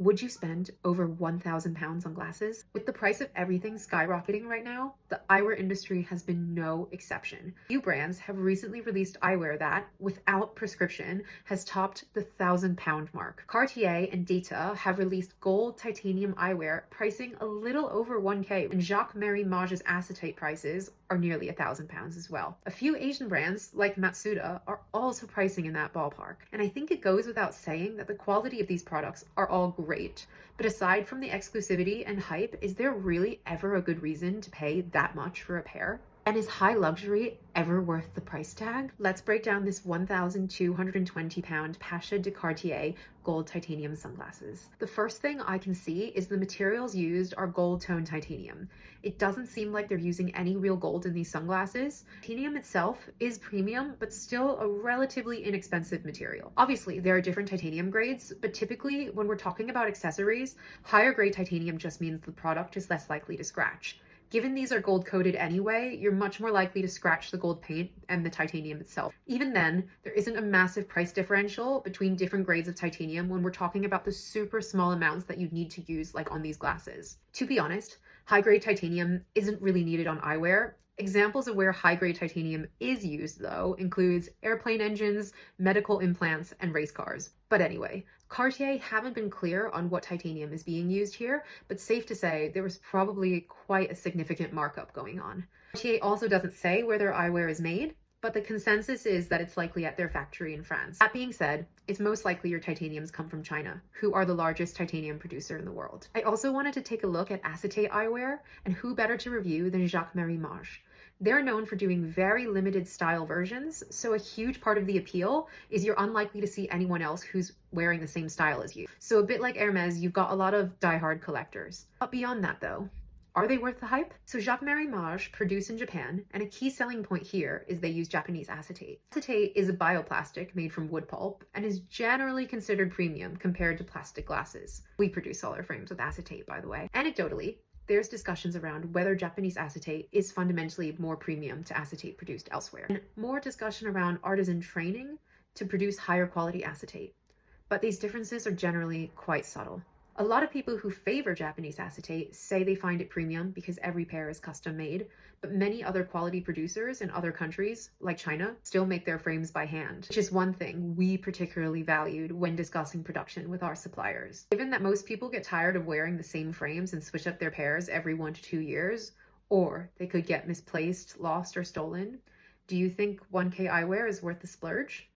Would you spend over £1,000 on glasses? With the price of everything skyrocketing right now, the eyewear industry has been no exception. Few brands have recently released eyewear that, without prescription, has topped the £1,000 mark. Cartier and Data have released gold titanium eyewear pricing a little over 1K, and Jacques Marie Mage's acetate prices are nearly £1,000 as well. A few Asian brands, like Matsuda, are also pricing in that ballpark. And I think it goes without saying that the quality of these products are all great. But aside from the exclusivity and hype, is there really ever a good reason to pay that much for a pair? And is high luxury ever worth the price tag? Let's break down this £1,220 Pasha de Cartier gold titanium sunglasses. The first thing I can see is the materials used are gold tone titanium. It doesn't seem like they're using any real gold in these sunglasses. Titanium itself is premium, but still a relatively inexpensive material. Obviously, there are different titanium grades, but typically when we're talking about accessories, higher grade titanium just means the product is less likely to scratch. Given these are gold coated anyway, you're much more likely to scratch the gold paint and the titanium itself. Even then, there isn't a massive price differential between different grades of titanium when we're talking about the super small amounts that you need to use, like on these glasses. To be honest, high-grade titanium isn't really needed on eyewear. Examples of where high-grade titanium is used, though, includes airplane engines, medical implants, and race cars. But anyway, Cartier haven't been clear on what titanium is being used here, but safe to say there was probably quite a significant markup going on. Cartier also doesn't say where their eyewear is made, but the consensus is that it's likely at their factory in France. That being said, it's most likely your titaniums come from China, who are the largest titanium producer in the world. I also wanted to take a look at acetate eyewear, and who better to review than Jacques Marie Mage. They're known for doing very limited style versions, so a huge part of the appeal is you're unlikely to see anyone else who's wearing the same style as you. So a bit like Hermes, you've got a lot of die-hard collectors. But beyond that though, are they worth the hype? So Jacques Marie Mage produce in Japan, and a key selling point here is they use Japanese acetate. Acetate is a bioplastic made from wood pulp and is generally considered premium compared to plastic glasses. We produce all our frames with acetate, by the way. Anecdotally, there's discussions around whether Japanese acetate is fundamentally more premium to acetate produced elsewhere, and more discussion around artisan training to produce higher quality acetate. But these differences are generally quite subtle. A lot of people who favor Japanese acetate say they find it premium because every pair is custom made, but many other quality producers in other countries, like China, still make their frames by hand, which is one thing we particularly valued when discussing production with our suppliers. Given that most people get tired of wearing the same frames and switch up their pairs every 1 to 2 years, or they could get misplaced, lost, or stolen, do you think 1K eyewear is worth the splurge?